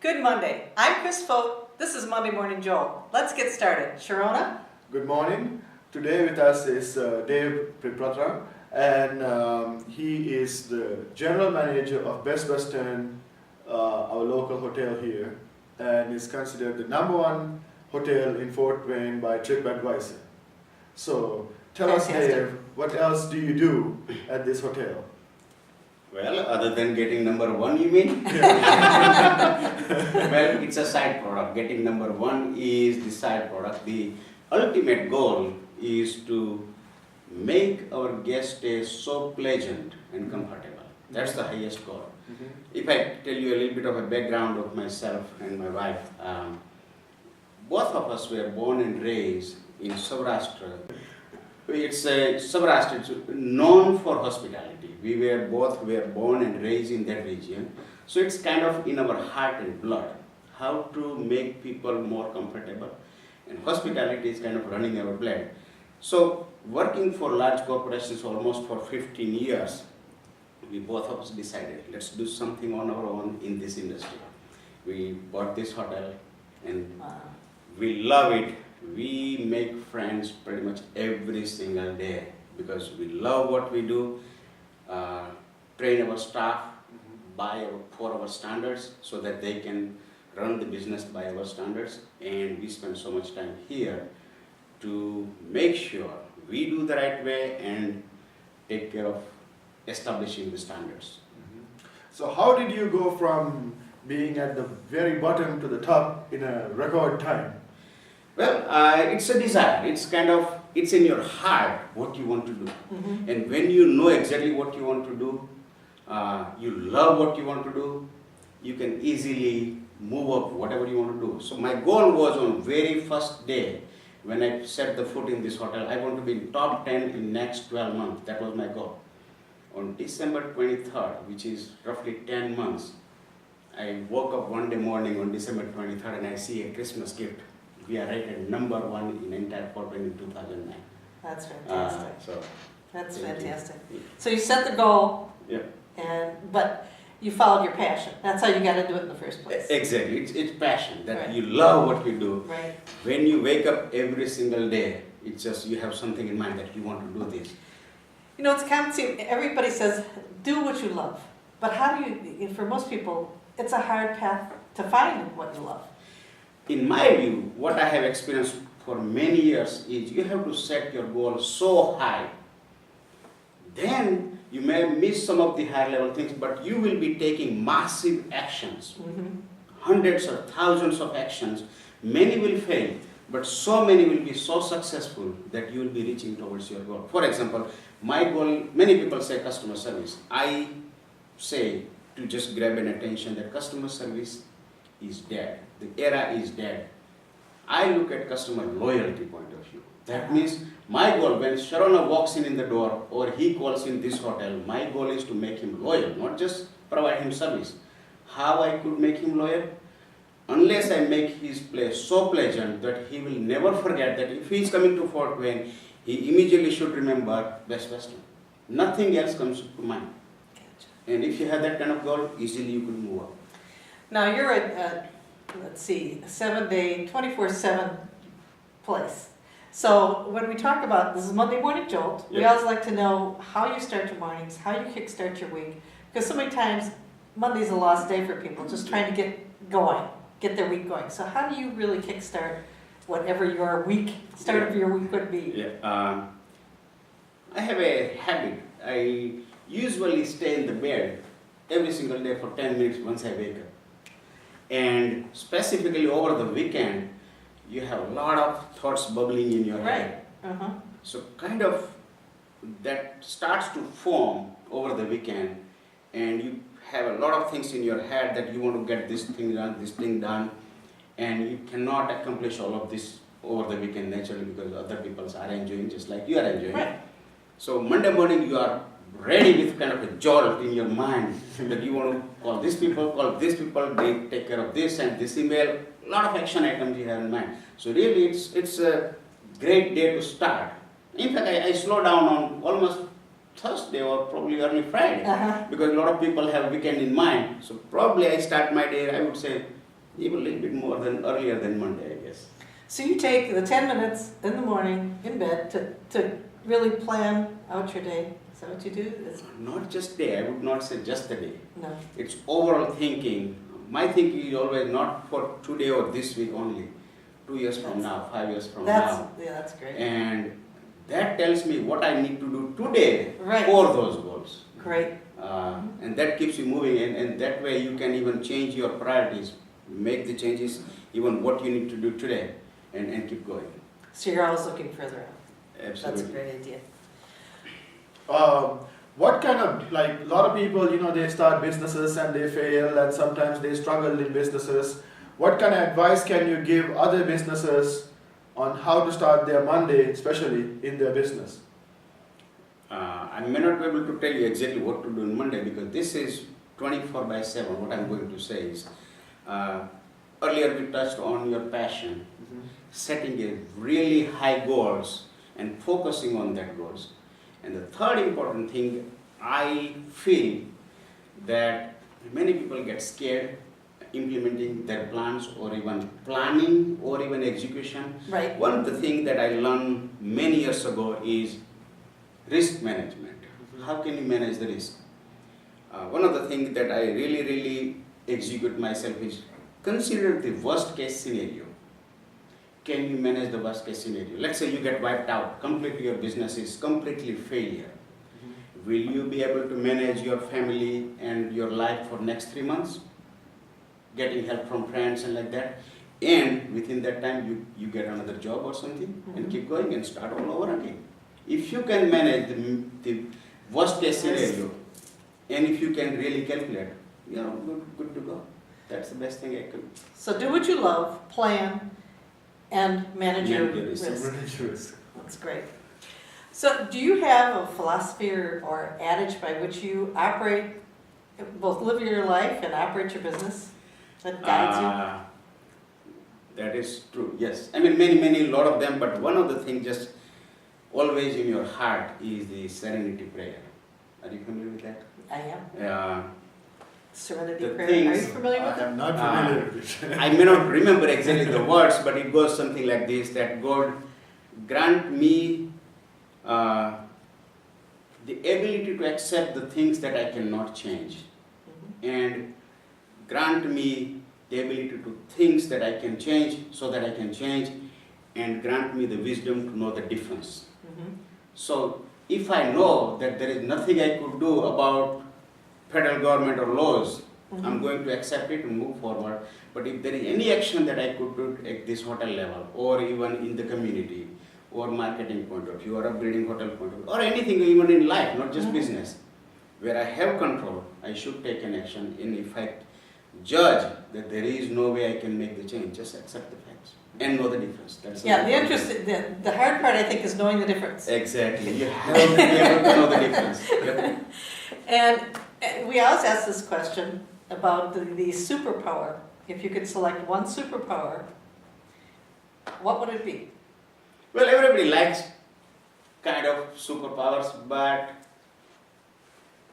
Good Monday. I'm Chris Fote. This is Monday Morning Jolt. Let's get started. Sharona? Good morning. Today with us is Dave Piprottar, and he is the general manager of Best Western, our local hotel here, and is considered the #1 hotel in Fort Wayne by TripAdvisor. So tell us, Dave, what else do you do at this hotel? Well, other than getting #1, you mean? Well, it's a side product. Getting #1 is the side product. The ultimate goal is to make our guest stay so pleasant and comfortable. That's the highest goal. If I tell you a little bit of a background of myself and my wife, both of us were born and raised in Saurashtra. Saurashtra is known for hospitality. We were born and raised in that region. So it's kind of in our heart and blood, how to make people more comfortable. And hospitality is kind of running our blood. So working for large corporations almost for 15 years, we both of us decided, let's do something on our own in this industry. We bought this hotel and we love it. We make friends pretty much every single day because we love what we do, train our staff for our standards so that they can run the business by our standards, and we spend so much time here to make sure we do the right way and take care of establishing the standards. So how did you go from being at the very bottom to the top in a record time? Well, it's a desire. It's in your heart what you want to do. And when you know exactly what you want to do, you love what you want to do, you can easily move up whatever you want to do. So my goal was on very first day when I set the foot in this hotel, I want to be in top 10 in next 12 months. That was my goal. On December 23rd, which is roughly 10 months, I woke up one day morning on December 23rd and I see a Christmas gift. We are rated #1 in entire Fort Wayne in 2009. That's fantastic. So That's thank you. fantastic. So you set the goal, Yeah. but you followed your passion. That's how you got to do it in the first place. Exactly. It's passion that Right. you love what you do. Right. When you wake up every single day, it's just you have something in mind that you want to do this. You know, it's common. Everybody says, do what you love. But how do you, for most people, it's a hard path to find what you love. In my view, what I have experienced for many years is you have to set your goal so high. Then you may miss some of the higher level things, but you will be taking massive actions, hundreds or thousands of actions. Many will fail, but so many will be so successful that you will be reaching towards your goal. For example, my goal, many people say customer service. I say to just grab an attention that customer service is dead. The era is dead. I look at customer loyalty point of view. That means my goal, when Sharona walks in the door or he calls in this hotel, my goal is to make him loyal, not just provide him service. How I could make him loyal? Unless I make his place so pleasant that he will never forget that if he is coming to Fort Wayne, he immediately should remember Best Western. Nothing else comes to mind. And if you have that kind of goal, easily you could move up. Now you're at, let's see, a 7-day, 24/7 place. So when we talk about, this is Monday Morning Jolt, we Yeah. always like to know how you start your mornings, how you kickstart your week. Because so many times, Monday's a lost day for people, just trying to get going, get their week going. So how do you really kickstart whatever your start of your week would be? Yeah, I have a habit. I usually stay in the bed every single day for 10 minutes once I wake up. And specifically over the weekend, you have a lot of thoughts bubbling in your head. So kind of that starts to form over the weekend, and you have a lot of things in your head that you want to get this thing done, and you cannot accomplish all of this over the weekend naturally because other people are enjoying just like you are enjoying. Right. So Monday morning you are ready with kind of a jolt in your mind that you want to call these people, they take care of this and this email, a lot of action items you have in mind. So really it's a great day to start. In fact, I slow down on almost Thursday or probably early Friday because a lot of people have weekend in mind. So probably I start my day, I would say Even a little bit more than earlier than Monday, I guess. So you take the 10 minutes in the morning, in bed, to really plan out your day. Is that what you do? Not just day, I would not say just the day. No. It's overall thinking. My thinking is always not for today or this week only. 2 years from now, 5 years from now. Yeah, that's great. And that tells me what I need to do today Right. for those goals. Great. And that keeps you moving, and that way you can even change your priorities, make the changes, even what you need to do today, and keep going. So you're always looking further out. Absolutely. That's a great idea. What kind of, like, a lot of people, they start businesses and they fail, and sometimes they struggle in businesses. What kind of advice can you give other businesses on how to start their Monday, especially in their business? I may not be able to tell you exactly what to do on Monday, because this is 24/7. What I'm going to say is, earlier we touched on your passion, setting a really high goals and focusing on that goals. And the third important thing, I feel that many people get scared implementing their plans, or even planning, or even execution. Right. One of the things that I learned many years ago is risk management. How can you manage the risk? One of the things that I really execute myself is consider the worst case scenario. Can you manage the worst case scenario? Let's say you get wiped out, completely your business is completely failure. Will you be able to manage your family and your life for next 3 months? Getting help from friends and like that. And within that time you get another job or something, and keep going and start all over again. If you can manage the worst case scenario, and if you can really calculate, good to go. That's the best thing I could. So do what you love, plan, and manage your Manage your risk. That's great. So do you have a philosophy or adage by which you operate, both live your life and operate your business, that guides you? That is true, yes. I mean, many, lot of them, but one of the things just always in your heart is the serenity prayer. Are you familiar with that? I am. Serenity The prayer. Are you things- familiar with it? I'm not familiar with it. I may not remember exactly the words, but it goes something like this, that God grant me the ability to accept the things that I cannot change, and grant me the ability to things that I can change so that I can change, and grant me the wisdom to know the difference. So if I know that there is nothing I could do about federal government or laws, I'm going to accept it and move forward. But if there is any action that I could do at this hotel level, or even in the community, or marketing point of view, or upgrading hotel point of view, or anything even in life, not just business, where I have control, I should take an action. And if I judge that there is no way I can make the change, just accept the facts and know the difference. That's Yeah, the hard part I think is knowing the difference. Exactly. You have to be able to know the difference. Yep. And we always ask this question about the superpower. If you could select one superpower, what would it be? Well, everybody likes kind of superpowers, but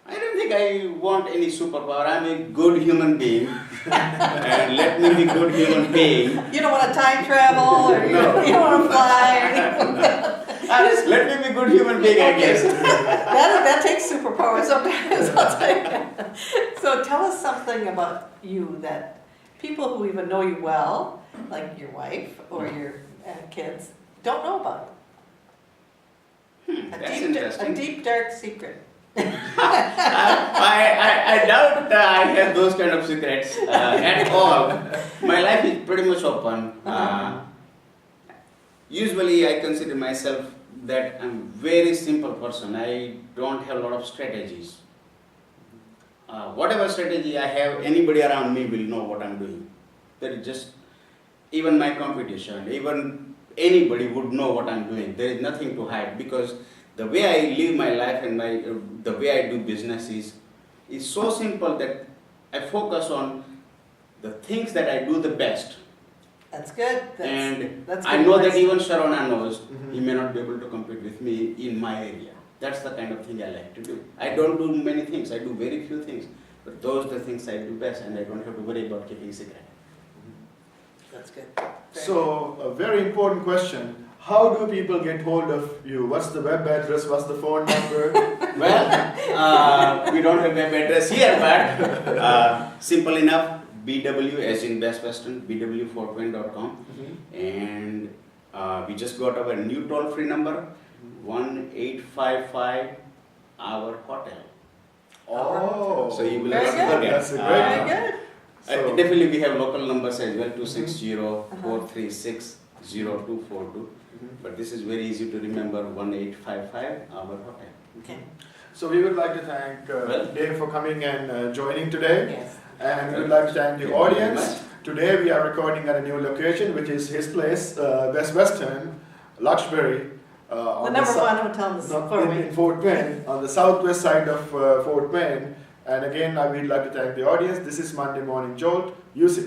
I don't think I want any superpower. I'm a good human being, and let me be good human being. You don't want to time travel, or you don't want to fly, or anything. Let me be good human being, I guess. That takes superpower sometimes, I'll tell you. So tell us something about you that people who even know you well, like your wife or your kids, don't know about. That's interesting. A deep, dark secret. I doubt I have those kind of secrets at all. My life is pretty much open. Usually I consider myself that I'm a very simple person. I don't have a lot of strategies. Whatever strategy I have, anybody around me will know what I'm doing. That is just, even my competition, even anybody would know what I'm doing. There is nothing to hide, because the way I live my life and the way I do business is so simple that I focus on the things that I do the best. That's good. That's I good know advice. that even Sharona knows he may not be able to compete with me in my area. That's the kind of thing I like to do. I don't do many things. I do very few things. But those are the things I do best, and I don't have to worry about keeping secret. That's good. So, a very important question. How do people get hold of you? What's the web address? What's the phone number? Well, we don't have web address here, but simple enough. BW as in Best Western, bw420.com, and we just got our new toll-free number, 1-855 our hotel. Oh, So you will Very not good. forget. That's a great Very number. good. So- Definitely we have local numbers as well, 260-436-0242. But this is very easy to remember, 1-855 our hotel. Okay. So we would like to thank Dave for coming and joining today. Yes. And we would like to thank the Thank you very audience. Today we are recording at a new location, which is his place, Best Western, Luxbury. The On number sou- one hotel in the not Fort in Wayne. Fort Wayne, on the southwest side of Fort Wayne. And again, I would like to thank the audience. This is Monday Morning Jolt. Use it.